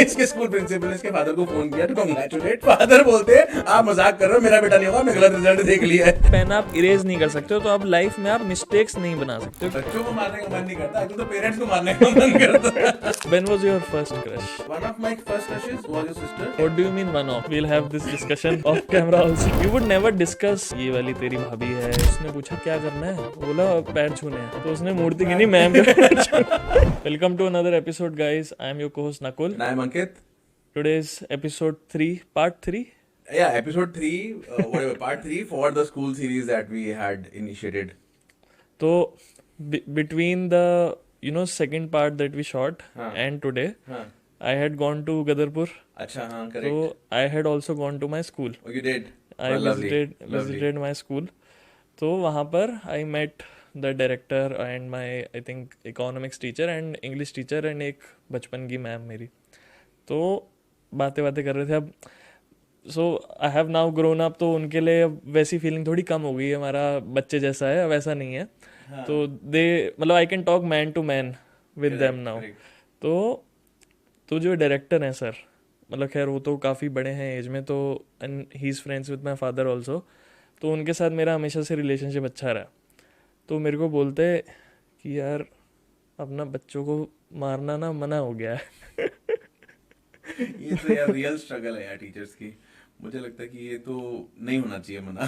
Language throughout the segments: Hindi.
इसके स्कूल प्रिंसिपल ने इसके फादर को फोन किया टू कांग्रेचुलेट। फादर बोलते हैं आप मजाक कर रहे हो, मेरा बेटा नहीं होगा, मैं गलत रिजल्ट देख लिया है। पेन आप इरेज नहीं कर सकते हो, तो आप लाइफ में आप मिस्टेक्स नहीं बना सकते हो। बच्चों को मारने का मन नहीं करता, आजकल तो पेरेंट्स को मारने का मन करता है। When was your first crush? One of my first crushes was your sister. What do you mean one of? We'll have this discussion off camera also. You would never discuss ये वाली तेरी भाभी है, उसने पूछा क्या करना है, बोला पैर छूने हैं, तो उसने मूर्ति गिनी मैम के पैर छूने। Welcome to another episode guys. I am your co-host Nakul. And I'm Ankit. Today's episode 3, part 3. Yeah, episode 3, whatever, part 3 for the school series that we had initiated. तो between the second part that we shot हाँ. and today, हाँ. I had gone to Gadarpur. अच्छा हाँ, correct. So I had also gone to my school. Oh, you did? I Oh, lovely. visited my school. तो वहाँ पर I met the director and my I think economics teacher and English teacher and एक बचपन की मैम मेरी। तो बातें कर रहे थे। अब so I have now grown up, तो उनके लिए वैसी फीलिंग थोड़ी कम हो गई है, हमारा बच्चे जैसा है वैसा नहीं है। हाँ. तो दे मतलब I can talk man to man with them now. तो जो डायरेक्टर हैं सर, मतलब खैर वो तो काफ़ी बड़े हैं एज में, तो and he is friends with my father also. तो उनके साथ मेरा हमेशा से रिलेशनशिप अच्छा रहा। तो मेरे को बोलते कि यार अपना बच्चों को मारना ना मना हो गया है। ये तो यार रियल स्ट्रगल है यार टीचर्स की। मुझे लगता है कि ये तो नहीं होना चाहिए मना।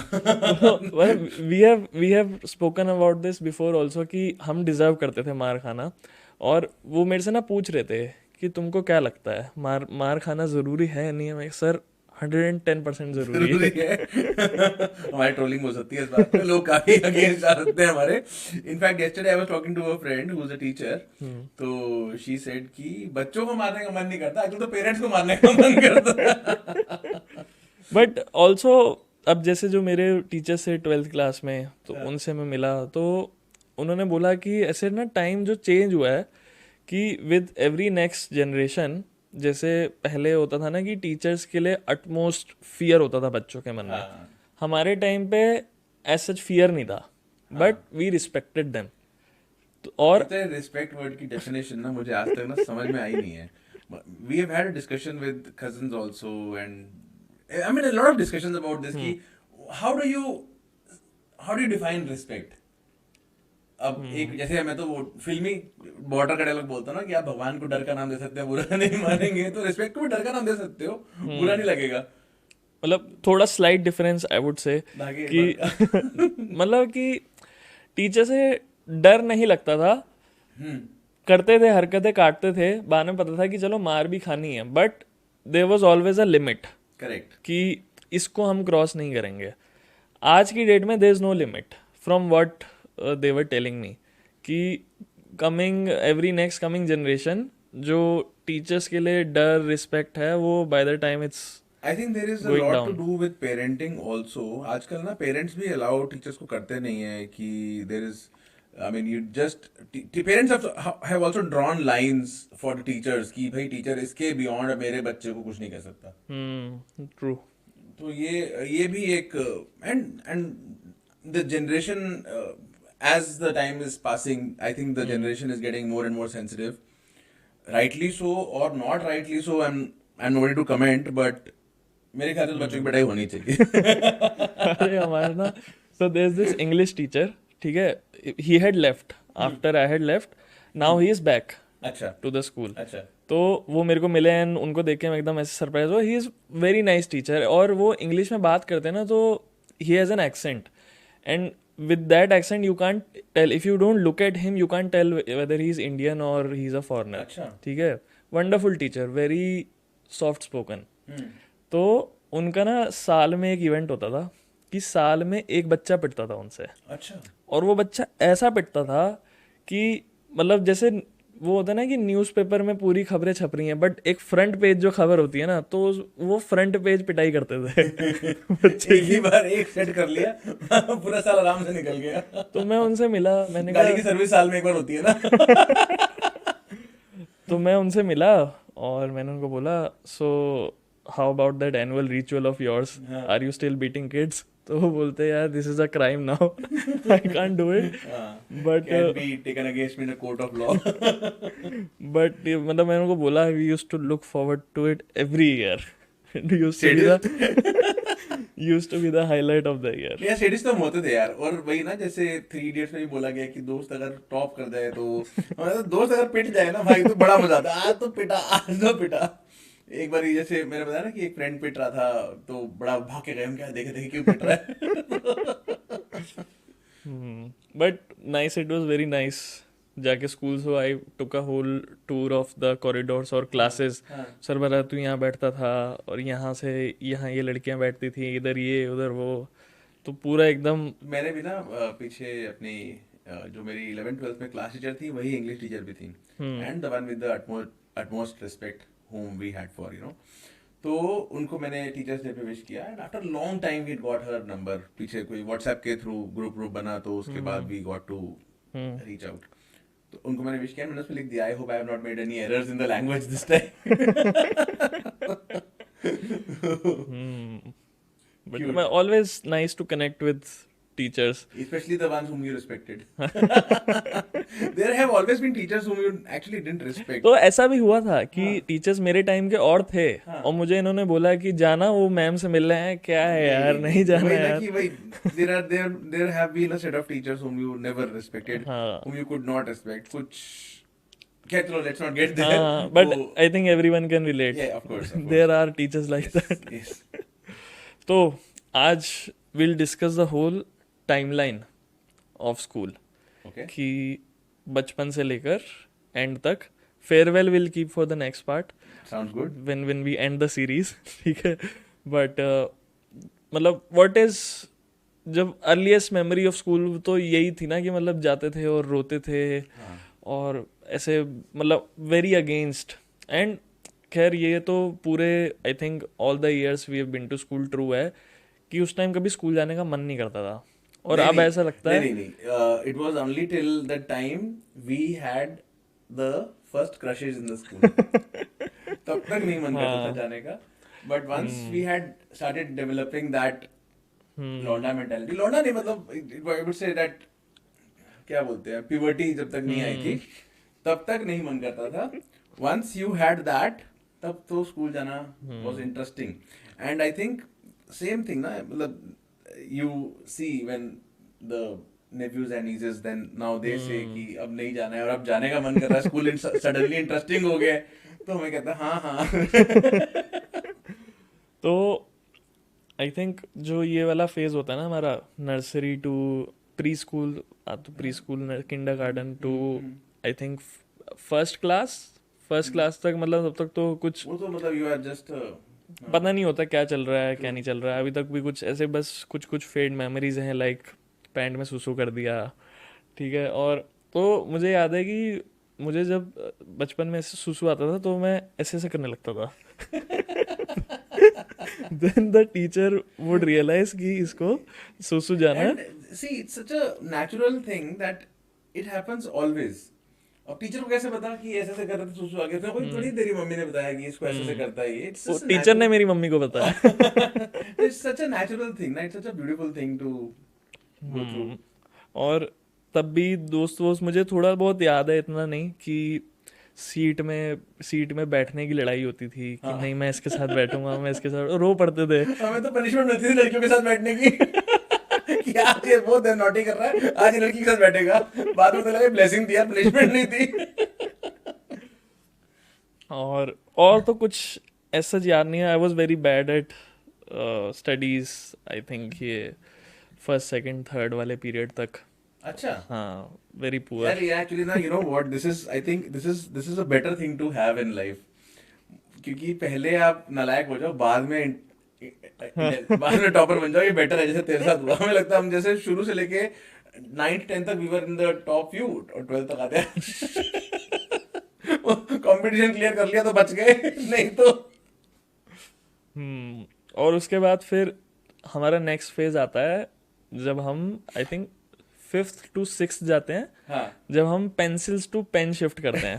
We have spoken about this before also कि हम डिजर्व करते थे मार खाना। और वो मेरे से ना पूछ रहे थे कि तुमको क्या लगता है मार खाना ज़रूरी है नहीं है। मैं सर 110% ज़रूरी है। हमारी ट्रोलिंग हो सकती है इस बात पे, लोग काफी अगेंस्ट आ सकते हैं हमारे। In fact yesterday I was talking to a friend who is a teacher, तो she said कि बच्चों को मारने का मन नहीं करता, आजकल तो पेरेंट्स को मारने का मन करता। बट ऑल्सो अब जैसे जो मेरे टीचर से 12th क्लास में, तो उनसे मैं मिला, तो उन्होंने बोला कि ऐसे ना टाइम जो चेंज हुआ है कि विद एवरी नेक्स्ट जनरेशन, जैसे पहले होता था ना कि टीचर्स के लिए अटमोस्ट फियर होता था बच्चों के मन में। हमारे टाइम पे एज सच फियर नहीं था, बट वी रिस्पेक्टेड देम। और रिस्पेक्ट वर्ड की डेफिनेशन ना मुझे आज तक ना समझ में आई नहीं है। We have had a discussion with cousins also and I mean a lot of discussions about this कि how do you define respect. अब एक जैसे मैं तो वो फिल्मी बॉर्डर का डायलॉग बोलता हूँ ना कि आप भगवान को डर का नाम दे सकते हैं, बुरा नहीं मानेंगे, तो रिस्पेक्ट को भी डर का नाम दे सकते हो, बुरा नहीं लगेगा। मतलब थोड़ा slight difference I would say कि मतलब कि टीचर से डर नहीं लगता था, करते थे हरकतें, काटते थे, बाद में पता था कि चलो मार भी खानी है, but there was always a limit. Correct. कि इसको हम क्रॉस नहीं करेंगे। आज की डेट में there is no limit from what they were telling me कि every next coming generation जो टीचर्स के लिए डर रिस्पेक्ट है, वो by the time it's I think there is a lot to do with parenting also. आजकल ना पेरेंट्स भी अलाउ टीचर्स को करते नहीं है कि there is I mean you just parents have also drawn lines for the teachers कि भाई टीचर इसके beyond मेरे बच्चे को कुछ नहीं कह सकता। true। तो ये भी एक and the generation as the time is passing, I think the generation is getting more and more sensitive. Rightly so or not rightly so, I'm nobody to comment, but मेरे ख्याल से बच्चों की पढ़ाई होनी चाहिए। अरे हमारा ना, so there's this English teacher, ठीक है, he had left after I had left, now he is back अच्छा to the school। अच्छा। तो वो मेरे को मिले एंड उनको देख के मैं एकदम ऐसे सरप्राइज हुआ। He is very nice teacher, और वो इंग्लिश में बात करते हैं ना, तो he has an accent, and with that accent you can't tell, if you don't look at him you can't tell whether he's Indian or he's a foreigner। अच्छा। ठीक है, wonderful teacher, very soft spoken. तो उनका ना साल में एक इवेंट होता था कि साल में एक बच्चा पिटता था उनसे। अच्छा। और वो बच्चा ऐसा पिटता था कि मतलब जैसे वो होता है ना कि न्यूज़पेपर में पूरी खबरें छप रही हैं, बट एक फ्रंट पेज जो खबर होती है ना, तो वो फ्रंट पेज पिटाई करते थे। एक ही बार एक सेट कर लिया, पूरा साल आराम से निकल गया। तो मैं उनसे मिला, मैंने गाड़ी की सर्विस साल में एक बार होती है ना। तो मैं उनसे मिला और मैंने उनको बोला, so how about that annual ritual of yours, हाँ are you still beating kids? तो वो बोलते हैं यार this is a crime now, I can't do it, हाँ, but can be taken against me in a court of law. But मतलब मैंने उनको बोला we use to look forward to it every year, use to be Sadist. The use to be the highlight of the year. यार सेडिस्ट तो हम होते थे यार, और वही ना जैसे थ्री इडियट्स में भी बोला गया कि दोस्त अगर टॉप कर जाए तो हमारा तो दोस्त अगर पिट जाए ना भाई तो बड़ा मजा आता है, आज तो पिटा, आज तो पिटा. एक बार जैसे मैंने बताया ना कि एक फ्रेंड पिट रहा था तो बड़ा भाग के गए, हम क्या देखे देखे क्यों पिट रहा है. But nice, it was very nice जाके school. So I took a whole tour of the corridors और क्लासेस. हाँ. सरबरा तू यहाँ बैठता था और यहाँ से यहाँ ये लड़कियाँ बैठती थी, इधर ये उधर वो, तो पूरा एकदम. मैंने भी ना पीछे अपनी जो मेरी 11th 12th में क्लास टीचर थी वही इंग्लिश टीचर भी थी, and the one with the utmost respect whom we had for, you know. तो उनको मैंने टीचर्स डे पे विश किया, and after long time we got her number. पीछे कोई व्हाट्सएप के थ्रू ग्रुप ग्रुप बना तो उसके बाद we got to reach out. तो उनको मैंने विश किया, मैंने उसमें लिख दिया I hope I have not made any errors in the language this time. But Cute. always nice to connect with teachers. Especially the ones whom you respected. There have always been teachers whom you actually didn't respect. तो ऐसा भी हुआ था कि हाँ. टीचर्स मेरे टाइम के और थे, हाँ. और मुझे इन्होंने बोला कि जाना वो मैम से मिल रहे हैं, क्या है यार नहीं जाना वही ना यार. कि वही there have been a set of teachers whom you never respected, हाँ. whom you could not respect. कुछ क्या, चलो let's not get there. हाँ, but तो I think everyone can relate. yeah, of course. There are teachers like that. Yes. तो आज we'll discuss the whole timeline of school, Okay. कि बचपन से लेकर एंड तक. Farewell will keep for the next part Sounds good. when we end the series. ठीक है, बट मतलब व्हाट इज, जब अर्लीस्ट मेमोरी ऑफ स्कूल तो यही थी ना कि मतलब जाते थे और रोते थे हाँ. और ऐसे मतलब वेरी अगेंस्ट. एंड खैर ये तो पूरे I think all the years we have been to school true है कि उस टाइम कभी स्कूल जाने का मन नहीं करता था, और नहीं, अब नहीं, ऐसा लगता है. नहीं. It was only till the time we had the first crushes in the school. तब तक नहीं मन करता था हाँ. जाने का. But once we had started developing that लौंडा mentality, लौंडा नहीं मतलब I would say that क्या बोलते हैं, puberty जब तक नहीं आई थी तब तक नहीं मन करता था. Once you had that, तब तो स्कूल जाना was interesting. And I think same thing ना, मतलब you see when the nephews and nieces then now they say कि अब नहीं जाना है और अब जाने का मन कर रहा है, स्कूल सडनली इंटरेस्टिंग हो गया है, तो मैं कहता हाँ हाँ. तो आई थिंक जो ये वाला फेज होता है ना हमारा, नर्सरी टू प्री स्कूल, तो preschool kindergarten to I think first class तक, मतलब तब तक तो कुछ वो तो मतलब you are just पता नहीं होता क्या चल रहा है क्या नहीं चल रहा है. अभी तक भी कुछ ऐसे बस कुछ फेड मेमोरीज हैं, लाइक पैंट में सुसु कर दिया, ठीक है. और तो मुझे याद है कि मुझे जब बचपन में ऐसे सुसु आता था तो मैं ऐसे ऐसे करने लगता था. Then the teacher would realise कि इसको सुसु जाना है. and see it's such a natural thing that it happens always. अब टीचर को कैसे पता कि ऐसे ऐसे कर रहे थे सुसु आ गया था, कोई थोड़ी तेरी मम्मी ने बताया कि इसको ऐसे ऐसे करता है ये. It's वो just a टीचर ने natural- मेरी मम्मी को बताया. It's such a natural thing, right? It's such a beautiful thing to go through. और तब भी दोस्त मुझे थोड़ा बहुत याद है, इतना नहीं, कि सीट में बैठने की लड़ाई होती थी कि नहीं मैं इसके साथ बैठूंगा, मैं इसके साथ, रो पड़ते थे. हमें तो पनिशमेंट मिलती थी लड़कियों के साथ बैठने की. कि आज ये बहुत नॉटी कर रहा है, आज ये लड़की के साथ बैठेगा. बाद में तो लगा ब्लेसिंग थी यार, पनिशमेंट नहीं थी. और तो कुछ ऐसा याद नहीं है. I was very bad at studies. I think ये फर्स्ट सेकंड थर्ड वाले पीरियड तक. अच्छा. हाँ, वेरी पुअर. यार ये एक्चुअली ना, you know what, this is I think this is a better thing to have in life. क्योंकि पहले आप नालायक हो जाओ, बाद में टॉपर बन जाओ, ये बेटर है. जैसे तेरे साथ हुआ, हमें लगता है हम जैसे शुरू से लेके 9th 10th तक we were in the top few, और 12th तक आते हैं कंपटीशन क्लियर कर लिया तो बच गए, नहीं तो. और उसके बाद फिर हमारा नेक्स्ट फेज आता है जब हम I think 5th to 6th जाते हैं, हाँ जब हम पेंसिल्स टू पेन शिफ्ट करते हैं,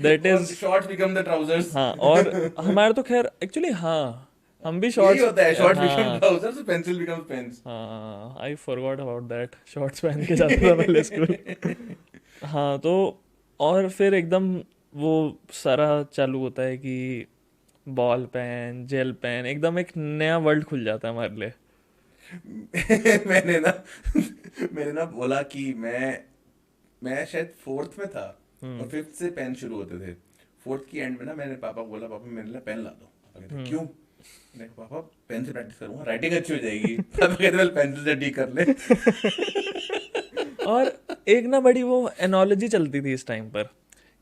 that is shorts become the trousers. हाँ। और हमारे तो खैर एक्चुअली हाँ, हम भी यही शॉर्ट्स, होता है, शॉर्ट्स बिकम हाँ ट्राउजर्स, पेंसिल बिकम्स पेन्स। हाँ, I forgot about that, shorts पहन के जाता था पहले स्कूल। हाँ तो और फिर एकदम वो सारा चालू होता है कि बॉल पेन, जेल पेन, एकदम एक नया वर्ल्ड खुल जाता है हमारे लिए। मैंने ना मैंने ना बोला कि मैं शायद 4th में था और 5th से पेन शुरू होते थे। 4th की एंड में ना मैंने पापा को बोला, पापा मेरे लिए पेन ला दो। पापा कहते क्यों? मैंने कहा पापा पेन से प्रैक्टिस करूंगा, राइटिंग अच्छी हो जाएगी। पापा कहते वेल पेंसिल से ठीक कर ले। और एक ना बड़ी वो एनोलॉजी चलती थी इस टाइम पर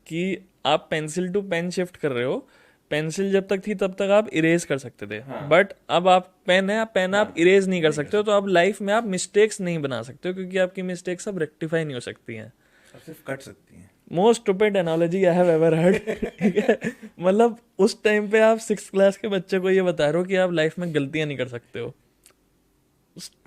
कि आप पेंसिल टू पेन शिफ्ट कर रहे हो, पेंसिल जब तक थी तब तक आप इरेज कर सकते थे, हाँ। बट अब आप पेन है, आप पेन आप हाँ, इरेज नहीं कर नहीं कर सकते हो, तो आप लाइफ में आप मिस्टेक्स नहीं बना सकते हो, क्योंकि आपकी मिस्टेक्स अब रेक्टिफाई नहीं हो सकती हैं। अब सिर्फ कट सकती हैं। Most stupid analogy I have ever heard. ठीक है, मतलब उस टाइम पे आप 6th क्लास के बच्चे को ये बता रहे हो कि आप लाइफ में गलतियां नहीं कर सकते हो।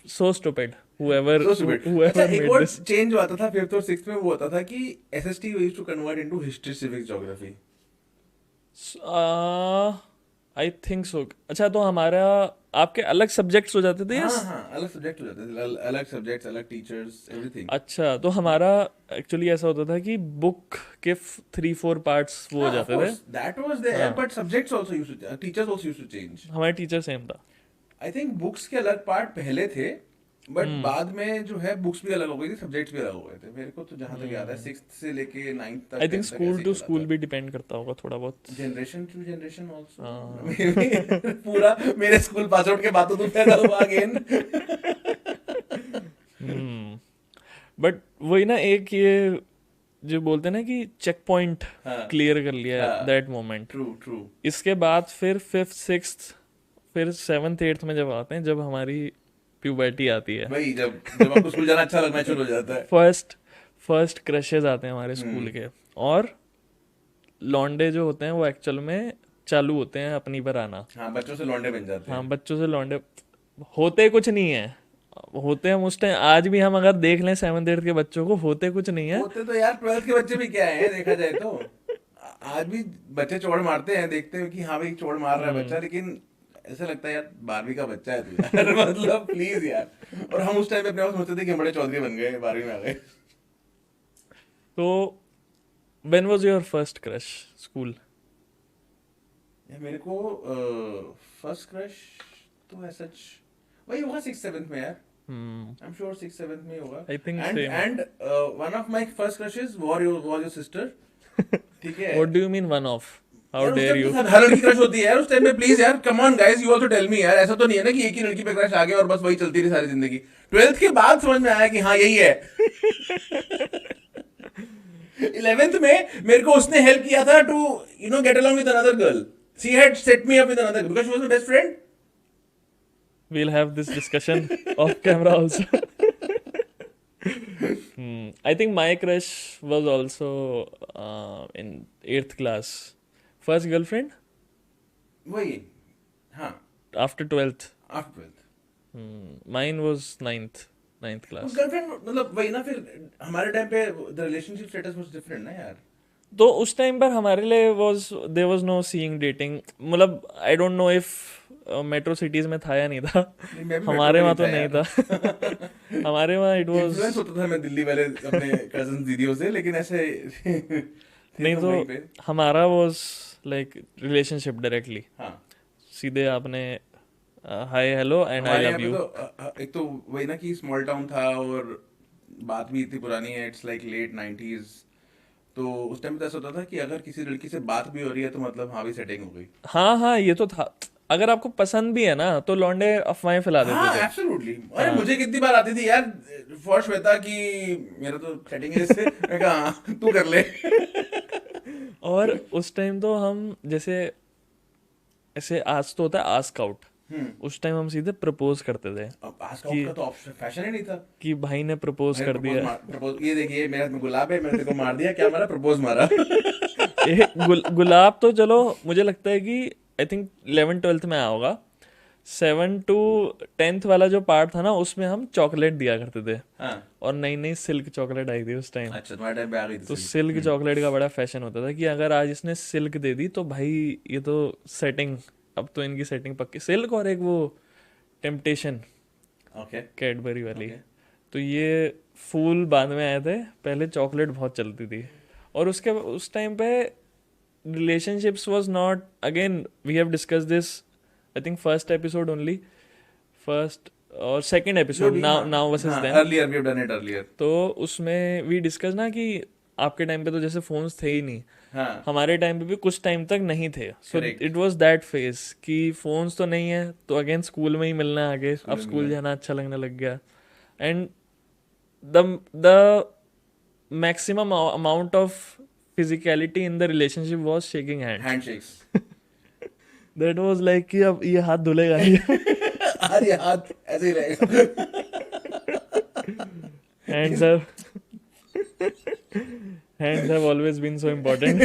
So stupid whoever So stupid. whoever अच्छा एक made और this। चेंज हुआ था 5th और 6th में, वो होता था कि SST used to convert into history, civics, geography. I think so. अच्छा तो हमारा आपके अलग सब्जेक्ट्स हो जाते थे? हाँ यस। हाँ, अलग सब्जेक्ट हो जाते थे, अलग सब्जेक्ट्स, अलग टीचर्स, एवरीथिंग। अच्छा तो हमारा एक्चुअली ऐसा होता था कि बुक के 3-4 पार्ट्स वो हो जाते थे। दैट वाज देयर, हाँ। But subjects also used to, teachers also used to change. हमारे टीचर सेम था। आई थिंक बुक्स के अलग पार्ट पहले थे, बट बाद में जो है बुक्स भी अलग हो गई थी, सब्जेक्ट्स भी अलग हो गए थे। मेरे को तो जहां तक याद है 6th से लेके 9th तक, आई थिंक 10th तक स्कूल ऐसे ही टू चला स्कूल था। भी डिपेंड करता होगा थोड़ा बहुत। Generation to generation also. हाँ। पूरा मेरे स्कूल पास आउट के बाद तो तू पैदा हुआ अगेन। बट वही ना, एक ये जो बोलते हैं ना कि चेक पॉइंट हाँ। क्लियर कर लिया हाँ। That moment. True true. इसके बाद फिर 5th 6th फिर 7th 8th में जब आते हैं, जब हमारी प्यूबर्टी आती है, वही जब आपको स्कूल जाना अच्छा लगना शुरू हो जाता है। फर्स्ट क्रशेज आते हैं हमारे स्कूल के, और लौंडे जो होते हैं वो एक्चुअल में चालू होते हैं अपनी पर आना। हाँ, बच्चों से लौंडे बन जाते हाँ, हैं। बच्चों से लौंडे होते कुछ नहीं है, होते हम उस टाइम, आज भी हम अगर देख लें 7th 8th के बच्चों को, होते कुछ नहीं है। होते तो यार 12th के बच्चे भी क्या है देखा जाए तो। आज भी बच्चे चोड़ मारते हैं, देखते हैं कि हाँ भाई चोड़ मार रहा है बच्चा, लेकिन ऐसा लगता है यार 12वीं का बच्चा है तू यार। मतलब प्लीज यार। और हम उस टाइम पे अपने आप सोचते थे कि हम बड़े चौधरी बन गए, 12वीं में आ गए। तो when was your first crush school? यार मेरे को फर्स्ट क्रश तो ऐसा वही होगा 6th 7th में यार। आई एम श्योर 6th 7th में ही होगा। I think and same. And one of my first crushes was your sister. ठीक है। What do you mean one of? How यार उस डेयर टाइम यू? तो हर लड़की क्रश होती है यार उस टाइम में, प्लीज यार come on guys, you also tell me यार। ऐसा तो नहीं है ना कि एक ही लड़की पे क्रश आ गया और बस वही चलती रही सारी जिंदगी। 12th के बाद समझ में आया कि हाँ यही है। 11th में मेरे को उसने हेल्प किया था to get along with another girl. She had set me up with another because she was my best friend. We'll have this discussion off camera also. I think my crush was also in 8th class. First girlfriend वही हाँ, after 12th. After 12th। Mine was 9th class. उस गर्लफ्रेंड मतलब वही ना, फिर हमारे टाइम पे the relationship status was different ना यार। तो उस टाइम पर हमारे लिए there was no seeing dating, मतलब I don't know if metro cities में था या नहीं था। नहीं, मैं भी हमारे metro वहाँ तो में नहीं यार। था। हमारे वहाँ इट वाज इन्फ्लुएंस होता था मैं दिल्ली वाले अपने कजन दीदियों से, लेकिन ऐसे नहीं, तो वहीं पे। तो हमारा वाज लाइक रिलेशनशिप डायरेक्टली, हाँ, सीधे आपने हाय हेलो एंड आई हमारे लव यहाँ यू। पे तो एक तो वही ना कि स्मॉल टाउन था और बात भी इतनी पुरानी है, इट्स लाइक लेट 90s। तो उस टाइम तो ऐसा होता था कि अगर किसी लड़की से बात भी हो रही है तो मतलब हाँ भी सेटिंग हो गई। हाँ हाँ, ये तो था। अगर आपको पसंद भी है ना तो लौंडे अफवाहें फैला देते हाँ थे। एब्सोल्युटली। अरे मुझे कितनी बार आती थी यार फॉर श्वेता कि मेरा तो सेटिंग है इससे। मैं कहा हाँ तू कर ले। और उस टाइम तो हम जैसे ऐसे आज तो होता है आस्क आउट, उस टाइम हम सीधे प्रपोज करते थे अब आज का तो ऑप्शन फैशन ही नहीं था। कि भाई ने प्रपोज कर दिया। प्रपोज, ये देखिए मेरे हाथ में गुलाब है, मैंने तेरे को मार दिया, क्या मारा? प्रपोज मारा। गुलाब तो चलो मुझे लगता है कि आई थिंक 11th 12th में आया होगा, 7 to 10th वाला जो पार्ट था ना, उसमें हम चॉकलेट दिया करते थे, हाँ और नई नई सिल्क चॉकलेट आई थी उस टाइम। अच्छा, तुम्हारे टाइम पे आ गई थी तो सिल्क। सिल्क चॉकलेट का बड़ा फैशन होता था कि अगर आज इसने सिल्क दे दी तो भाई ये तो सेटिंग, अब तो इनकी सेटिंग पक्की। सिल्क और एक वो टेम्पटेशन ओके कैडबरी वाली। ओके। तो ये फूल बाद में आए थे, पहले चॉकलेट बहुत चलती थी। और उसके उस टाइम पे relationships was not, again we have discuss this I think first episode only, first और सेकंड जो एपिसोड, भी, नाउ हाँ नाउ वर्सेस हाँ, them. Earlier we have done it earlier. तो उसमें वी डिस्कस ना कि आपके टाइम पे तो जैसे फोन्स थे ही नहीं, हाँ हमारे टाइम पे भी कुछ टाइम तक नहीं थे। So correct. It was that phase कि फोन्स तो नहीं है, तो अगेन स्कूल में ही मिलना है आगे, स्कूल अब में स्कूल मिलना। जाना अच्छा लगने लग गया। And the maximum amount of physicality in the relationship was shaking hands. Handshakes. That was like कि अब ये हाथ धुलेगा नहीं। अरे हाथ ऐसे ही रहेगा। Hands have hands have always been so important.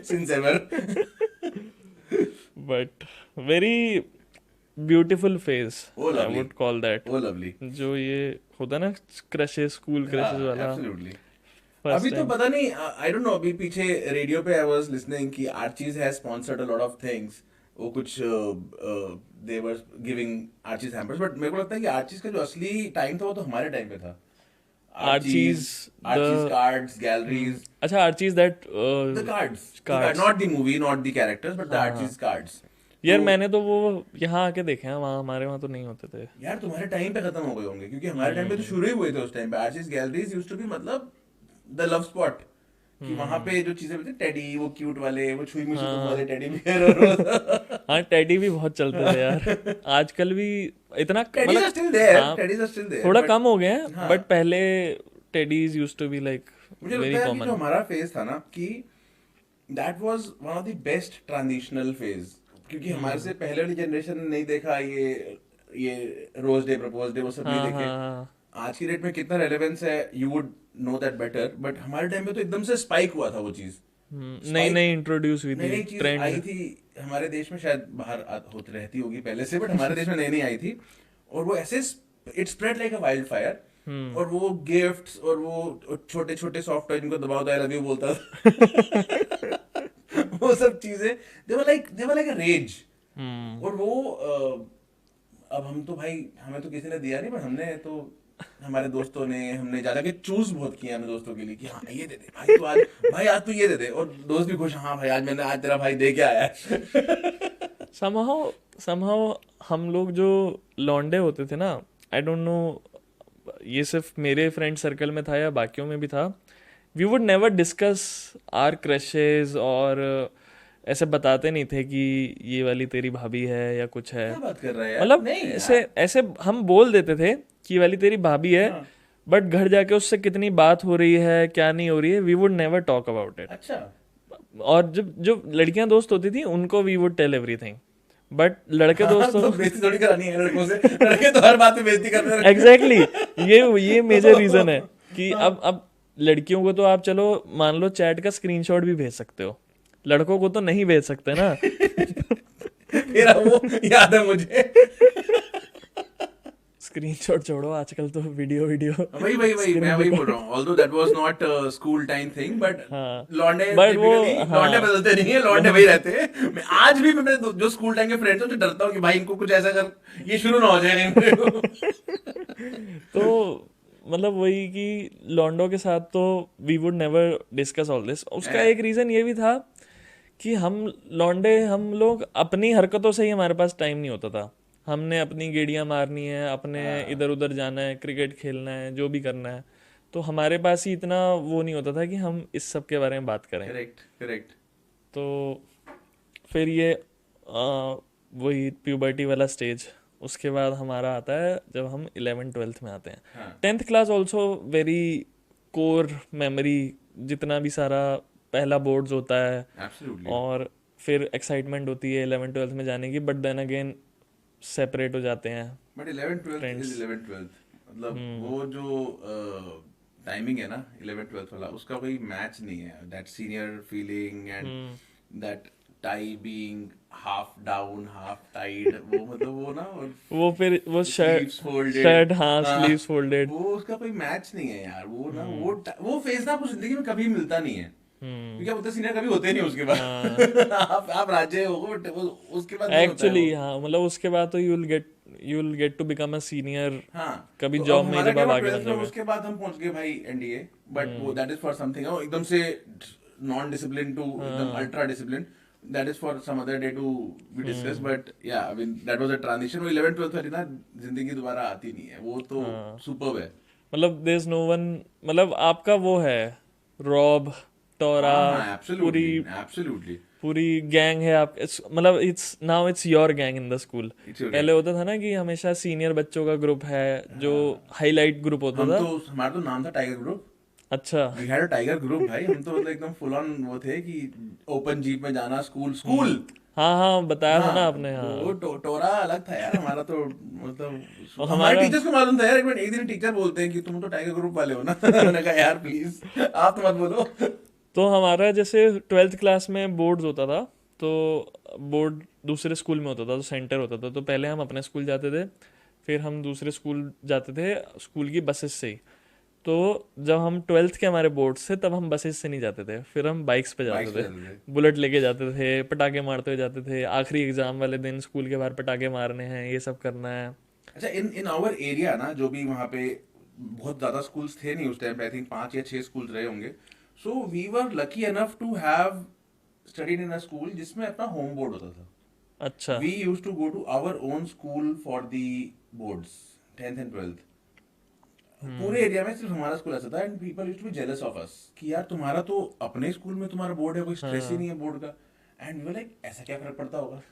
Since ever. But very beautiful phase oh I lovely, would call that. Oh lovely. जो ये होता ना क्रशेस, स्कूल क्रशेस वाला एब्सोल्युटली। फर्स्ट अभी तो टाइम। पता नहीं, आई डोंट नो, अभी पीछे रेडियो पे आई वाज लिसनिंग कि Archies has sponsored a lot of things. वो कुछ they were giving Archies hampers, but मेरे को लगता है कि आर्चीज का जो असली टाइम था वो तो हमारे टाइम पे था। Archies Archies the cards, galleries, अच्छा Archies that the cards, cards. Not the movie, not the characters, but the हाँ हाँ आर्चीज कार्ड्स। यार, तो मैंने तो वो यहाँ आके देखे हैं, वहाँ हमारे वहाँ तो नहीं होते थे। यार तुम्हारे टाइम पे खत्म हो गए होंगे, क्योंकि हमारे टाइम पे तो शुरू ही हुए थे उस टाइम पे। Archies galleries used to be मतलब द लव स्पॉट, कि वहां पे जो चीजें मिलती, टेडी, वो क्यूट वाले, वो छुई मुई तुम वाले हाँ टेडी बियर, और हाँ, टेडी भी बहुत चलते थे यार। आजकल भी इतना टेडीज आर मतलब, स्टिल देयर, हाँ टेडीज आर स्टिल देयर, थोड़ा बट कम हो गए हैं, हाँ, बट पहले teddies used to be like मुझे वेरी लगता है कि जो कॉमन। हमारा फेज था ना, कि that was one of the best transitional phase, क्योंकि हमारे से पहले वाली जनरेशन ने नहीं देखा ये रोज डे, प्रपोज डे, वो सब नहीं हाँ देखे। हाँ हाँ। आज की डेट में कितना रेलेवेंस है, you would know that better, but हमारे टाइम पे तो एकदम से स्पाइक हुआ था वो चीज। नई स्पाइक, नई इंट्रोड्यूस हुई नई थी नई चीज ट्रेंड। आई थी हमारे देश में, शायद बाहर होती रहती होगी पहले से, बट हमारे देश में नई नई आई थी, और वो ऐसे it spread like a wild fire. और वो गिफ्ट्स और वो छोटे छोटे सॉफ्ट टॉय जिनको दबाओ तो आई लव यू बोलता था। वो सब चीजें, दे वर लाइक अ रेज। और वो अब हम तो भाई, हमें तो किसी ने दिया नहीं, पर हमने तो, हमारे दोस्तों ने, हमने ज्यादा के चूज बहुत किया अपने दोस्तों के लिए कि हाँ ये दे दे भाई, तू आज, भाई आज तू ये दे दे, और दोस्त भी खुश, हाँ भाई आज तेरा भाई दे के आया है। समहाउ हम लोग जो लौंडे होते थे ना, आई डोंट नो ये सिर्फ मेरे फ्रेंड सर्कल में था या बाकियों में भी था, we would never discuss our crushes, और ऐसे बताते नहीं थे कि ये वाली तेरी भाभी है या कुछ है। क्या बात कर रहा है यार, मतलब नहीं ऐसे यार। ऐसे हम बोल देते थे कि ये वाली तेरी भाभी है, हाँ बट घर जाके उससे कितनी बात हो रही है क्या नहीं हो रही है, we would never talk about it. अच्छा। और जब जो लड़कियां दोस्त होती थी उनको we would tell everything, but लड़के हाँ दोस्तों तो बेइज्जती थोड़ी करानी है लड़कों से, लड़के तो हर बात में बेइज्जती करते रहते एग्जैक्टली ये मेजर रीजन है कि हाँ। अब लड़कियों को तो आप चलो मान लो चैट का स्क्रीनशॉट भी भेज सकते हो, लड़कों को तो नहीं भेज सकते ना। तेरा वो याद है मुझे। स्क्रीनशॉट छोड़ो, आजकल तो वीडियो वही वही वही मैं वही बोल रहा हूँ, although that was not school time thing, but हाँ लौंडे बट वो टिपिकली, लौंडे हाँ बदलते नहीं है, लौंडे वही रहते हैं। मैं आज भी, मैं मेरे जो स्कूल टाइम के फ्रेंड्स हैं, तो डरता हूँ कि भाई इनको कुछ ऐसा कर, ये शुरू ना हो जाए कहीं। तो मतलब वही कि लॉन्डो के साथ तो we would never discuss all this. उसका एक रीज़न ये भी था कि हम लॉन्डे, हम लोग अपनी हरकतों से ही हमारे पास टाइम नहीं होता था। हमने अपनी गेड़ियाँ मारनी है, अपने इधर उधर जाना है, क्रिकेट खेलना है, जो भी करना है, तो हमारे पास ही इतना वो नहीं होता था कि हम इस सब के बारे में बात करें। Correct correct. तो फिर ये वही प्यूबर्टी वाला स्टेज, उसके बाद हमारा आता है जब हम 11th-12th में आते हैं। हाँ 10th class also very core memory, जितना भी सारा पहला बोर्ड्स होता है, एब्सोल्युटली। और फिर एक्साइटमेंट होती है 11th-12th में जाने की, बट देन अगेन सेपरेट हो जाते हैं but 11th-12th friends. Is 11th-12th, मतलब वो जो टाइमिंग है ना 11th-12th वाला, उसका कोई मैच नहीं है। That senior feeling and that tie being half down half tied, वो मतलब वो ना, वो फिर वो स्लीव्स फोल्डेड, शर्ट, हाँ, हाँ, स्लीव्स फोल्डेड। वो उसका कोई मैच नहीं है यार, वो ना हम्म। वो फेज ना आपको जिंदगी में कभी मिलता नहीं है, हम्म। क्योंकि आप उतने सीनियर कभी होते नहीं उसके हाँ, बाद। आप राज्य हो, but उसके बाद नहीं होता है एक्चुअली वो। हाँ, मतलब उसके बाद तो you will get to become a senior हाँ, कभी तो अब जॉब में हमारा जब क्या आप हुआ आगे बन 12th में, जाओगे। उसके बाद हम पहुंच गए भाई एनडीए, बट वो hmm. That is for something एकदम से नॉन डिसिप्लिन टू एकदम हाँ। Ultra discipline, that is for some other day to be discuss, hmm. But yeah I mean that was a transition. वो 11th 12th वाली ना जिंदगी दोबारा आती नहीं है, वो तो हाँ, सुपर्ब है। मतलब देयर इज नो वन, मतलब आपका वो है, रॉब, टोरा, हाँ हाँ, पूरी एब्सोल्युटली एब्सोल्युटली, पूरी गैंग है आप, मतलब it's now it's your gang in the school. It's your पहले होता था ना कि हमेशा सीनियर बच्चों का ग्रुप है, जो हाँ, हाईलाइट ग्रुप होता हम था। तो, हमारा तो नाम था टाइगर ग्रुप। अच्छा। We had a tiger group भाई, हम तो मतलब एकदम फुल ऑन वो थे कि ओपन जीप में जाना, स्कूल स्कूल। हम्म। हाँ हाँ, बताया था हाँ, ना आपने, वो हाँ। टोरा अलग था यार हमारा तो, मतलब और हमारे हमारा, टीचर्स को मालूम था यार, एक दिन टीचर बोलते हैं कि तुम तो टाइगर ग्रुप वाले हो ना। मैंने कहा यार प्लीज आप तो मत बोलो। तो हमारा जैसे 12th क्लास में बोर्ड्स होता था, तो बोर्ड दूसरे स्कूल में होता था, तो सेंटर होता था, तो पहले हम अपने स्कूल जाते थे, फिर हम दूसरे स्कूल जाते थे स्कूल की बसेस से ही। तो जब हम 12th के हमारे बोर्ड्स थे, तब हम बसेस से नहीं जाते थे, फिर हम बाइक्स पे बाइक्स जाते पे थे। जाते थे। बुलेट लेके जाते थे, पटाखे मारते हुए जाते थे, आखिरी एग्जाम वाले दिन स्कूल के बाहर पटाखे मारने हैं, ये सब करना है। अच्छा, इन इन आवर एरिया ना, जो भी वहाँ पे बहुत ज्यादा स्कूल्स थे नहीं उस टाइम पे, आई थिंक 5 या 6 स्कूल रहे होंगे। So we were lucky enough to have studied in a school जिसमें अपना होम बोर्ड होता था। अच्छा। We used to go to our own school for the boards, 10th and 12th। पूरे हम्म। एरिया में सिर्फ हमारा स्कूल ऐसा था, and people used to be jealous of us कि यार तुम्हारा तो अपने स्कूल में तुम्हारा बोर्ड है, कोई स्ट्रेस ही हाँ। नहीं है बोर्ड का। एंड वी वर लाइक ऐसा क्या फर्क पड़ता होगा।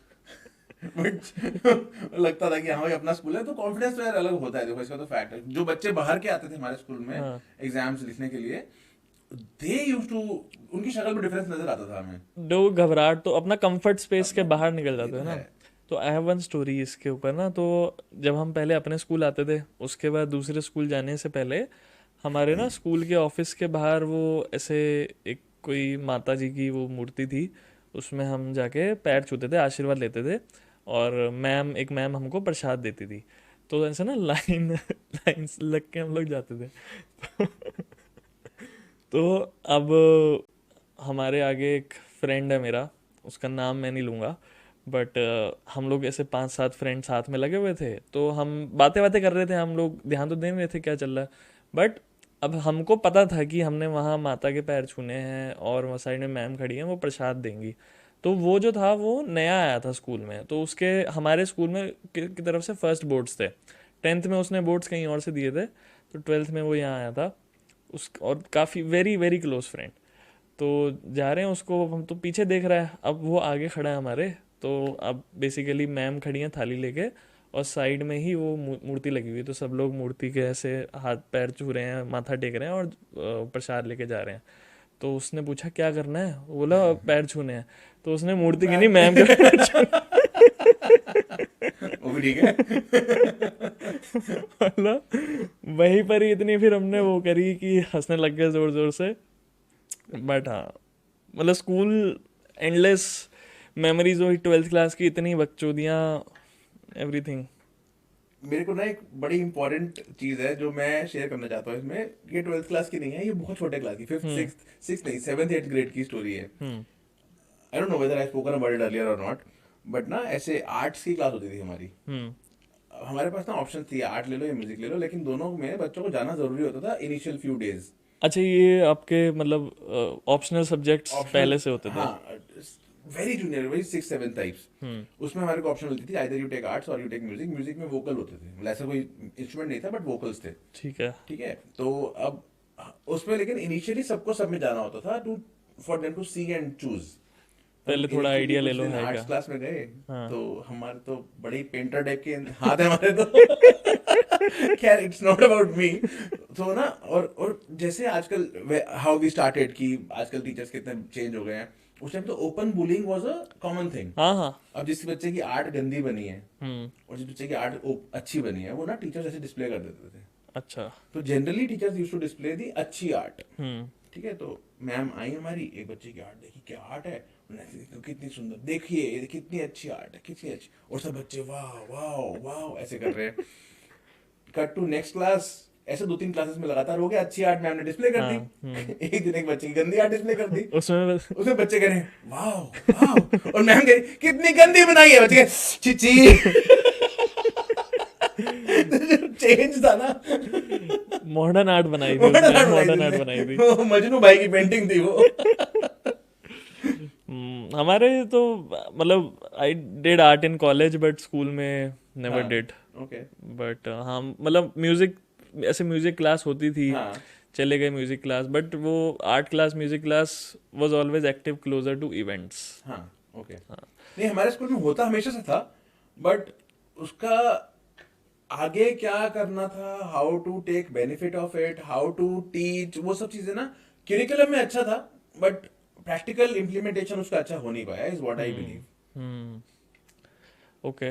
बट लगता था कि हाँ भाई अपना स्कूल है, तो कॉन्फिडेंस तो यार अलग होता है, देखो इसका तो फैक्ट है। जो बच्चे बाहर के आते थे हमारे स्कूल में हाँ, एग्जाम्स लिखने के लिए, दे यूज्ड टू, उनकी शक्ल में डिफरेंस नजर आता था हमें। दो घबराहट तो अपना कंफर्ट स्पेस के अपना, बाहर निकल ये जाते तो हैं ना। है। तो आई हैव वन स्टोरी इसके ऊपर ना। तो जब हम पहले अपने स्कूल आते थे, उसके बाद दूसरे स्कूल जाने से पहले हमारे ना स्कूल के ऑफिस के बाहर वो ऐसे एक कोई माता जी की वो मूर्ति थी, उसमें हम जाके पैर छूते थे, आशीर्वाद लेते थे, और एक मैम हमको प्रसाद देती थी। तो ऐसे ना लाइन लाइन लग के हम लोग जाते थे। तो अब हमारे आगे एक फ्रेंड है मेरा, उसका नाम मैं नहीं लूँगा, बट हम लोग ऐसे 5-7 फ्रेंड साथ में लगे हुए थे, तो हम बातें बातें कर रहे थे, हम लोग ध्यान तो दे नहीं रहे थे क्या चल रहा है। बट अब हमको पता था कि हमने वहाँ माता के पैर छूने हैं, और वहाँ साइड में मैम खड़ी हैं, वो प्रसाद देंगी। तो वो जो था वो नया आया था स्कूल में, तो उसके हमारे स्कूल में की तरफ से फर्स्ट बोर्ड्स थे। 10th में उसने बोर्ड्स कहीं और से दिए थे, तो 12th में वो यहाँ आया था। उस और काफ़ी वेरी वेरी क्लोज फ्रेंड। तो जा रहे हैं, उसको हम तो पीछे देख रहा है, अब वो आगे खड़ा है हमारे। तो अब बेसिकली मैम खड़ी हैं थाली लेके, और साइड में ही वो मूर्ति लगी हुई है, तो सब लोग मूर्ति के ऐसे हाथ पैर छू रहे हैं, माथा टेक रहे हैं, और प्रसाद लेके जा रहे हैं। तो उसने पूछा क्या करना है, वो बोला पैर छूने हैं। तो उसने मूर्ति की नहीं, मैम के पैर छूने। वो भी ठीक है। मतलब वहीं पर ही इतनी फिर हमने वो करी कि हंसने लग गए जोर जोर से। बट हाँ, मतलब स्कूल एंडलेस मेमोरीज हुई 12th क्लास की, इतनी बकचोदियाँ, एवरीथिंग। मेरे को ना एक बड़ी इंपॉर्टेंट चीज है जो मैं शेयर करना चाहता हूँ इसमें। ये 12th क्लास की नहीं है, ये बहुत छोटे क्लास की, फिफ्थ हम्म। सिक्स सिक्स नहीं 7th 8th ग्रेड की स्टोरी है। Hmm. I don't know whether I spoken about it earlier और नॉट, बट ना ऐसे आर्ट्स की क्लास होती थी हमारी। हम्म। हमारे पास ना ऑप्शन थी, आर्ट ले लो या म्यूजिक ले लो, लेकिन दोनों में बच्चों को जाना जरूरी होता था इनिशियल फ्यू डेज। अच्छा, ये आपके मतलब ऑप्शनल सब्जेक्ट्स ऑप्शनल, पहले से होते थे। हाँ, वेरी जूनियर, वेरी 6 7 टाइप्स। हम्म। उसमें हमारे को ऑप्शन मिलती थी, आइदर यू टेक आर्ट्स और यू टेक म्यूजिक। म्यूजिक में वोकल होते थे, मतलब ऐसा कोई इंस्ट्रूमेंट नहीं था, बट वोकल्स थे। ठीक है। ठीक है, तो अब उसमें लेकिन इनिशियली सबको सब में जाना होता था to, for them to see and choose. पहले हम थोड़ा इनिशियली आइडिया ले कुछ लो दिन है आर्ट्स क्या। क्लास में गए, हाँ। तो हमारे तो बड़े पेंटर टाइप के हाथ है हमारे तो। खैर इट्स नॉट अबाउट मी। तो ना, और जैसे आजकल हाउ वी स्टार्टेड कि आजकल टीचर्स कितने चेंज हो गए हैं, उस टाइम तो open bullying was a common thing. हाँ। हाँ। अब जिस बच्चे की आर्ट गंदी बनी है हम्म। और जिस बच्चे की आर्ट अच्छी बनी है, वो ना टीचर्स ऐसे डिस्प्ले कर देते थे। अच्छा। तो generally teachers used to display the अच्छी आर्ट। हम्म। ठीक है, तो मैम आई हमारी, एक बच्चे की आर्ट देखी, क्या आर्ट है, कितनी सुंदर, देखिए ये कितनी अच्छी आर्ट है, कितनी अच्छी, और सब बच्चे वाह वाह वाह ऐसे कर रहे हैं। कट टू नेक्स्ट क्लास, ऐसे 2-3 क्लासेस में लगातार हो गया, अच्छी आर्ट मैम ने डिस्प्ले कर दी। हाँ। एक दिन एक बच्चे की गंदी आर्ट डिस्प्ले कर दी, उसमें उसमें बच्चे कह रहे हैं वाह वाह, और मैम कह रही कितनी गंदी बनाई है, बच्चे चिची। चेंज था ना, मॉडर्न आर्ट बनाई थी, मॉडर्न आर्ट बनाई थी। वो मजनू भाई की पेंटिंग थी वो। हमारे तो मतलब I did art in college but school में नेवर हाँ, डिड। ओके, बट हाँ मतलब म्यूजिक, ऐसे म्यूजिक क्लास होती थी, हाँ चले गए म्यूजिक क्लास, बट वो art class music class was always active closer to events. हाँ ओके। नहीं हमारे स्कूल में होता हमेशा से था, बट उसका आगे क्या करना था, how to take benefit of it, how to teach, वो सब चीजें ना करिकुलम में अच्छा था, बट प्रैक्टिकल इम्प्लीमेंटेशन उसका अच्छा हो नहीं पाया, is what I believe. Okay,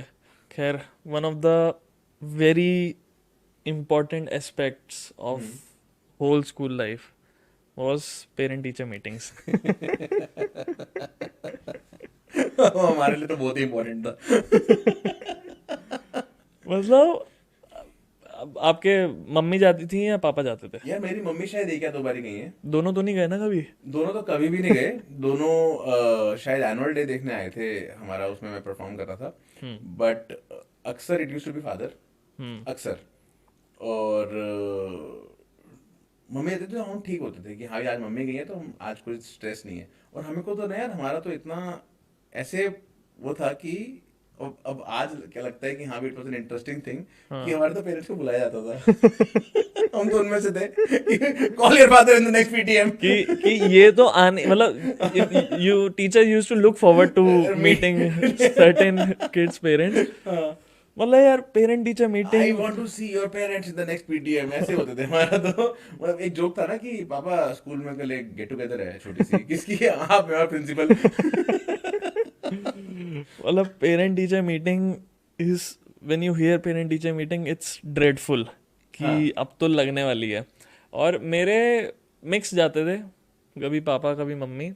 खैर one of the very important aspects of whole school life was parent teacher meetings. हमारे लिए तो बहुत ही इम्पोर्टेंट था। मतलब आपके मम्मी जाती थी या पापा जाते थे? यार मेरी मम्मी शायद एक या दो बारी गई है। दोनों तो नहीं गए ना कभी? दोनों तो कभी भी नहीं गए। दोनों शायद एनुअल डे देखने आए थे हमारा, उसमें मैं परफॉर्म कर रहा था, बट अक्सर it used to be father, अक्सर। और मम्मी कहते थे, हम ठीक होते थे कि हाँ आज मम्मी गई है तो आज कोई स्ट्रेस नहीं है। और हमें को तो नहीं यार, हमारा तो इतना ऐसे वो था कि अब आज क्या लगता है कि हाँ it was an interesting thing कि हमारे तो पेरेंट्स को बुलाया जाता था। हम तो उनमें से थे, call your father in the next PTM, कि ये तो आने मतलब you teacher used to look forward to meeting certain kids parents. मतलब यार पेरेंट टीचर आई meeting, want to see your parents in the next PTM, ऐसे होते थे हमारा तो। मतलब एक जोक था ना कि पापा स्कूल में कल एक गेट टुगेदर है छोटी सी, किसकी है? आप मेरा प्रिंसिपल। मतलब parent teacher meeting is, when you here parent teacher meeting it's dreadful कि हाँ। अब तो लगने वाली है। और मेरे मिक्स जाते थे, कभी पापा कभी मम्मी,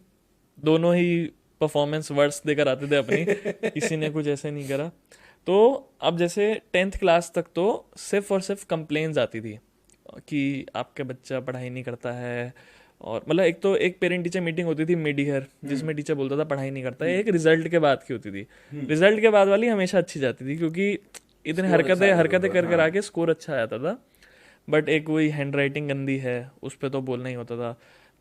दोनों ही परफॉर्मेंस वर्ड्स देकर आते थे अपनी, किसी ने कुछ ऐसे नहीं करा। तो अब जैसे 10th क्लास तक तो सिर्फ और सिर्फ कंप्लेन्स आती थी कि आपका बच्चा पढ़ाई नहीं करता है। और मतलब एक तो एक पेरेंट टीचर मीटिंग होती थी मिड ईयर, जिसमें टीचर बोलता था पढ़ाई नहीं करता है, एक रिजल्ट के बाद की होती थी। रिजल्ट के बाद वाली हमेशा अच्छी जाती थी क्योंकि इतने Score अच्छा हरकतें आता हरकतें था, कर कर हाँ। आके स्कोर अच्छा आता था। बट एक वही हैंड राइटिंग गंदी है, उस पर तो बोलना ही होता था।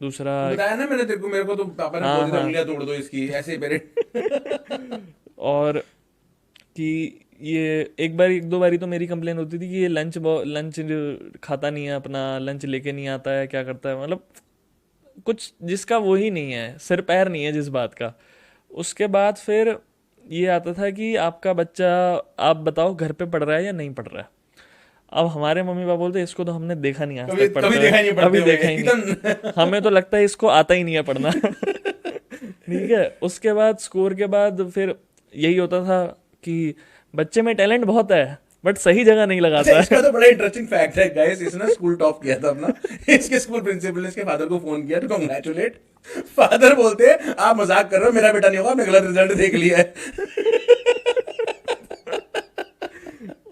दूसरा बताया ना मैंने तेरे को, मेरे को तो पापा ने हाँ बोल दिया हाँ, उंगलियां तोड़ दो इसकी, ऐसे पेरेंट। और कि ये एक बार एक दो बारी तो मेरी कंप्लेन होती थी कि ये लंच खाता नहीं है, अपना लंच लेके नहीं आता है, क्या करता है, मतलब कुछ जिसका वो ही नहीं है, सिर पैर नहीं है जिस बात का। उसके बाद फिर ये आता था कि आपका बच्चा, आप बताओ घर पे पढ़ रहा है या नहीं पढ़ रहा है। अब हमारे मम्मी पापा बोलते इसको तो हमने देखा नहीं आज कभी तक पढ़ते कभी हुए, देखा ही नहीं पढ़ते कभी हुए देखा ही नहीं, एकदम। हमें तो लगता है इसको आता ही नहीं है पढ़ना। ठीक है, उसके बाद स्कोर के बाद फिर यही होता था कि बच्चे में टैलेंट बहुत है बट सही जगह नहीं अच्छा लगाता है। इसका तो बड़ा इंटरेस्टिंग फैक्ट है गाइस, इसने स्कूल टॉप किया था अपना। इसके स्कूल प्रिंसिपल ने इसके फादर को फोन किया टू कांग्रेचुलेट। फादर बोलते हैं आप मजाक कर रहे हो, मेरा बेटा नहीं होगा, आपने गलत रिजल्ट देख लिया है।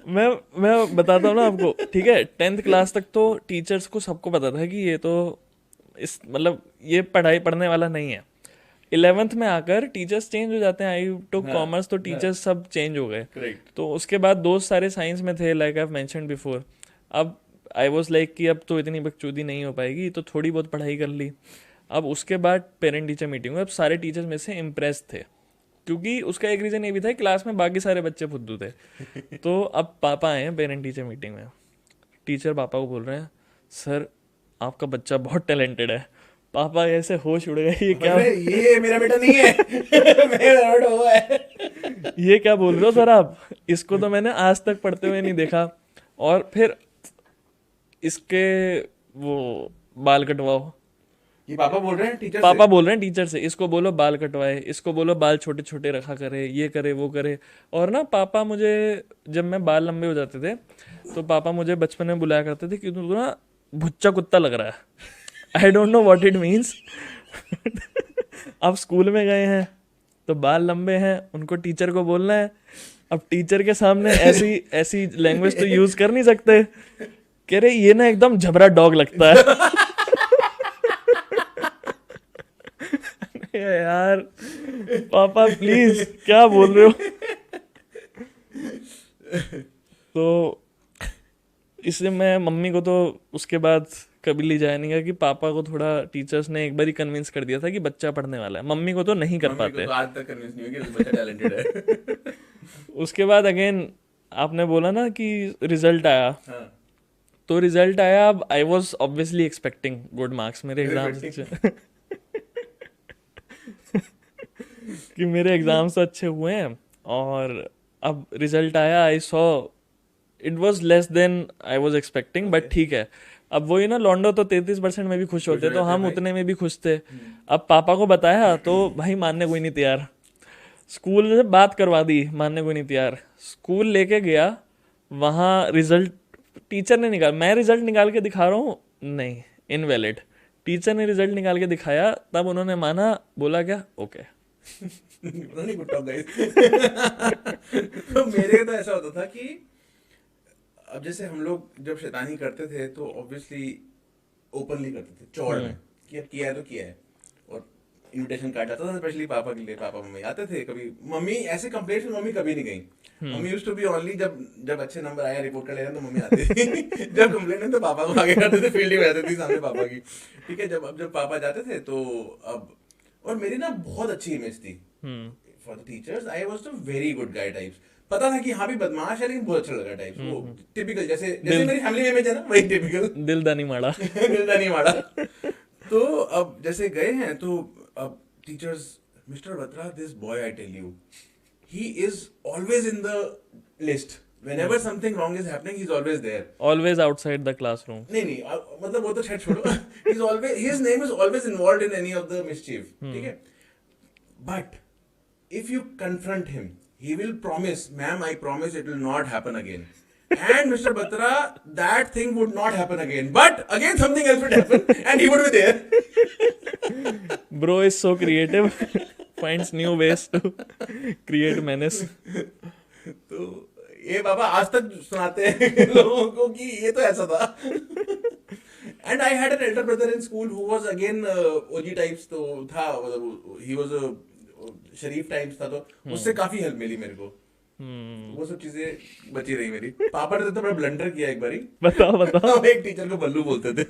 मैं बताता हूँ ना आपको, ठीक है, 10th क्लास तक तो टीचर्स को सबको पता था कि ये तो इस मतलब ये पढ़ाई पढ़ने वाला नहीं है। 11th में आकर टीचर्स चेंज हो जाते हैं, आई टुक हाँ, कॉमर्स, तो हाँ। टीचर्स सब चेंज हो गए। करेक्ट। तो उसके बाद दोस्त सारे साइंस में थे, लाइक आई मेंशन्ड बिफोर। अब आई वाज लाइक कि अब तो इतनी बकचोदी नहीं हो पाएगी, तो थोड़ी बहुत पढ़ाई कर ली। अब उसके बाद पेरेंट टीचर मीटिंग में अब सारे टीचर्स में से इम्प्रेस थे, क्योंकि उसका एक रीज़न ये भी था कि क्लास में बाकी सारे बच्चे फुद्दू थे। तो अब पापा आए हैं पेरेंट टीचर मीटिंग में, टीचर पापा को बोल रहे हैं सर आपका बच्चा बहुत टैलेंटेड है। पापा ऐसे होश उड़ गए, ये क्या, अरे ये मेरा बेटा नहीं है। मेरा बेटा हुआ है। ये क्या बोल रहे हो सर आप, इसको तो मैंने आज तक पढ़ते हुए नहीं देखा। और फिर इसके वो बाल कटवाओ, ये पापा बोल रहे हैं टीचर पापा बोल रहे हैं टीचर से, इसको बोलो बाल कटवाए, इसको बोलो बाल छोटे छोटे रखा करे, ये करे वो करे। और ना पापा मुझे, जब मैं बाल लंबे हो जाते थे तो पापा मुझे बचपन में बुलाया करते थे कि तू ना भुच्चा कुत्ता लग रहा है। आई don't know what it means. अब स्कूल में गए हैं तो बाल लंबे हैं, उनको टीचर को बोलना है, अब टीचर के सामने ऐसी ऐसी लैंग्वेज तो यूज कर नहीं सकते। कह रहे ये ना एकदम झबरा डॉग लगता है। यार पापा प्लीज क्या बोल रहे हो। तो इसलिए मैं मम्मी को तो उसके बाद कभी ले जाया नहीं गया कि पापा को थोड़ा टीचर्स ने एक बार ही कन्विंस कर दिया था कि बच्चा पढ़ने वाला है, मम्मी को तो नहीं कर मम्मी को पाते। तो आज तक कन्विंस नहीं हुई कि बच्चा टैलेंटेड है। उसके बाद अगेन आपने बोला ना कि रिजल्ट आया, हाँ, तो रिजल्ट आया, अब I was obviously expecting good marks मेरे एग्जाम्स कि मेरे एग्जाम्स तो अच्छे हुए हैं। और अब रिजल्ट आया, I saw it was less than I was expecting, but ठीक है। अब वही ना, लॉन्डो तो 33% में भी खुश होते, तो रहते हम भाई। उतने में भी खुश थे। अब पापा को बताया तो भाई मानने कोई नहीं तैयार, स्कूल से बात करवा दी, मानने कोई नहीं तैयार। स्कूल लेके गया, वहाँ रिजल्ट टीचर ने निकाल, मैं रिजल्ट निकाल के दिखा रहा हूँ, नहीं इनवैलिड। टीचर ने रिजल्ट निकाल के दिखाया, तब उन्होंने माना, बोला क्या ओके। पता नहीं गुड टॉक गाइस। तो मेरे तो ऐसा होता था कि अब जैसे हम लोग जब शैतानी करते थे तो ऑब्वियसली ओपनली करते थे, चौड़ में, कि अब किया है तो किया है। और इनविटेशन कार्ड आता था स्पेशली पापा के लिए, पापा मम्मी आते थे। कभी मम्मी ऐसे कंप्लेंट मम्मी कभी नहीं गई। मम्मी यूज्ड टू बी ओनली जब जब अच्छे नंबर आया रिपोर्ट कर ले तो मम्मी आती थी। जब कंप्लेंट है तो पापा को आगे करते थे, फील्डिंग हो जाती थी सामने पापा की। ठीक है, जब पापा जाते थे तो अब, और मेरी ना बहुत अच्छी इमेज थी for the teachers. I was the very good guy types. पता था कि हाँ भी बदमाश है लेकिन बहुत अच्छा लगा टाइप्स, वो टिपिकल जैसे जैसे मेरी फैमिली में इमेज है ना, वही टिपिकल। दिल दानी माड़ा। दिल नहीं माड़ा। तो अब जैसे गए हैं तो अब teachers, mister Batra, this boy I tell you, he is always in the list, whenever something wrong is happening he's always there. Always outside the classroom. नहीं नहीं मतलब वो तो छेड़ छोड़ो। he's always, his name is always involved in any of the mischief. ठीक है, but if you confront him he will promise, ma'am I promise it will not happen again. And Mr. Batra, that thing would not happen again, but again something else would happen and he would be there. Bro is so creative, finds new ways to create menace. तो ये बाबा आज तक सुनाते हैं लोगों को कि ये तो ऐसा था। And I had an elder brother in school who was again OG types, तो था मतलब ही वाज शरीफ टाइप्स था, तो उससे काफी हेल्प मिली मेरे को। वो सब चीजें बची रही मेरी। पापा ने तो बड़ा ब्लंडर किया एक बारी। बताओ बताओ। एक टीचर को बल्लू बोलते थे।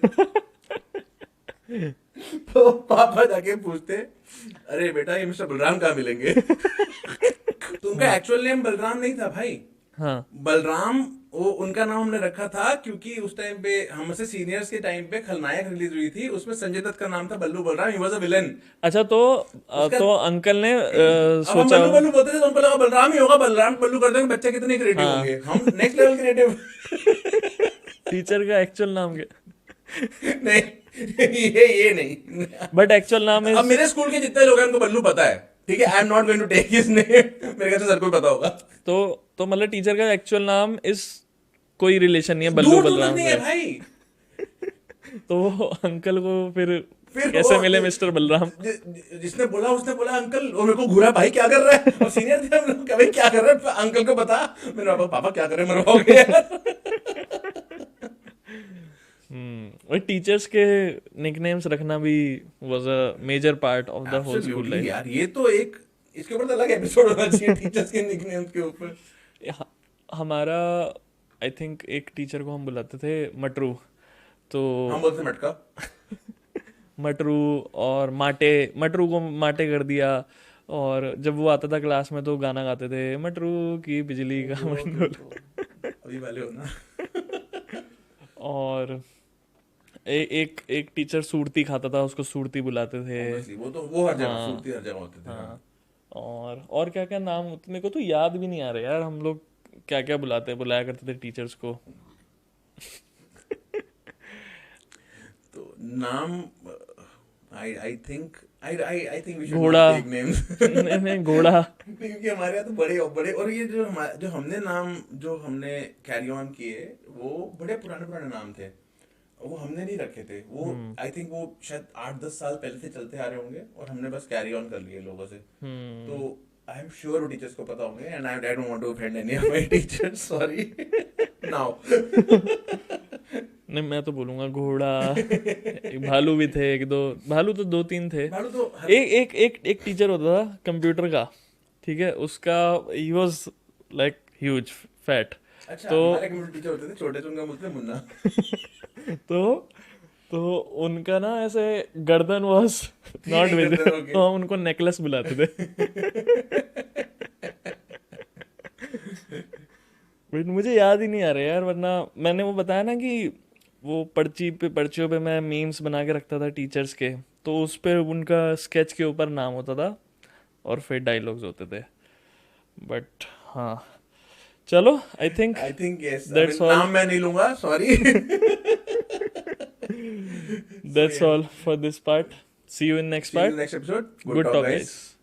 तो पापा जाके पूछते, अरे बेटा ये मिस्टर बलराम कहाँ मिलेंगे? तो उनका एक्चुअल नेम बलराम नहीं था भाई। हाँ बलराम वो उनका नाम हमने रखा था क्योंकि उस टाइम पे हमसे सीनियर्स के टाइम पे खलनायक रिलीज हुई थी, उसमें संजय दत्त का नाम था Ballu Balram, he was a villain. अच्छा, तो अंकल ने अब हम सोचा बल्लू बल्लू बोलते थे तो उनको लगा बलराम ही होगा, बलराम बल्लू कर देंगे, बच्चे कितने क्रिएटिव हाँ। होंगे, हम नेक्स्ट लेवल क्रिएटिव। टीचर का एक्चुअल नाम क्या? नहीं ये नहीं। बट एक्चुअल नाम अब इज, मेरे स्कूल के जितने लोग हैं उनको बल्लू पता है, ठीक है, I am not going to take his name. मेरे ख्याल से सर को भी पता होगा। तो मतलब टीचर का एक्चुअल नाम इस कोई रिलेशन नहीं है बल्लू दूर दूर बलराम नहीं है से। भाई। तो वो अंकल को फिर फिर कैसे वो- मिले मिस्टर बलराम? जिसने बोला उसने बोला अंकल, वो मेरे को घूरा, भाई क्या कर रहा है? और सीनियर थे हम लोग, भाई क्या कर रहा है, अंकल को बता। मेरे पापा क्या कर रहे हैं, मरवाओगे यार। और टीचर्स के निकनेम्स रखना भी was a major part of the whole school Absolutely life. यार, ये तो एक इसके ऊपर तो अलग एपिसोड होना चाहिए, टीचर्स के निकनेम्स के ऊपर। हमारा आई थिंक एक टीचर को हम बुलाते थे मटरू, तो हम बोलते हैं मटका। मटरू और माटे, मटरू को माटे कर दिया। और जब वो आता था क्लास में तो गाना गाते थे, मटरू की बिजली का मंडोल। अभी वाले हो ना। और एक टीचर सूरती खाता था, उसको सूरती बुलाते थे। Obviously, वो हर जगह, हाँ। सूरती हर जगह होते थे। हाँ, और क्या क्या नाम मेरे को तो याद भी नहीं आ रहे यार, हम लोग क्या क्या बुलाया करते थे टीचर्स को। तो नाम आई थिंक वी शुड घोड़ा। Take names. नहीं घोड़ा। क्योंकि हमारे यहाँ तो बड़े बड़े, और ये जो हमने नाम जो हमने कैरी ऑन किए वो बड़े पुराने पुराने नाम थे। वो हमने नहीं रखे थे वो, आई थिंक वो शायद 8-10 साल पहले से चलते आ रहे होंगे और हमने बस कैरी ऑन कर लिए लोगों से। तो आई एम श्योर वो टीचर्स को पता होंगे, and I don't want to offend any of my teachers, sorry now. नहीं, मैं तो बोलूंगा घोड़ा, एक भालू भी थे, एक दो भालू तो 2-3 थे। भालू तो एक एक एक एक टीचर होता था कंप्यूटर का, ठीक है, उसका he was like huge fat. अच्छा, तो हमारे कंप्यूटर टीचर होते थे छोटे, तो उनका मुझसे मुन्ना। तो उनका ना ऐसे गर्दन वाज नॉट नहीं विजिबल, करते, okay। तो हम उनको नेकलेस बुलाते थे। बट मुझे याद ही नहीं आ रहा यार, वरना मैंने वो बताया ना कि वो पर्चियों पे मैं मीम्स बना के रखता था टीचर्स के, तो उस पे उनका स्केच के ऊपर नाम होता था और फिर डायलॉग्स होते थे। बट हाँ, चलो, I think I think yes, that's all, नाम मैं नहीं लूंगा, sorry. That's all for this part. See you in next See you in part. the next episode. Good good talk, talk guys. Guys.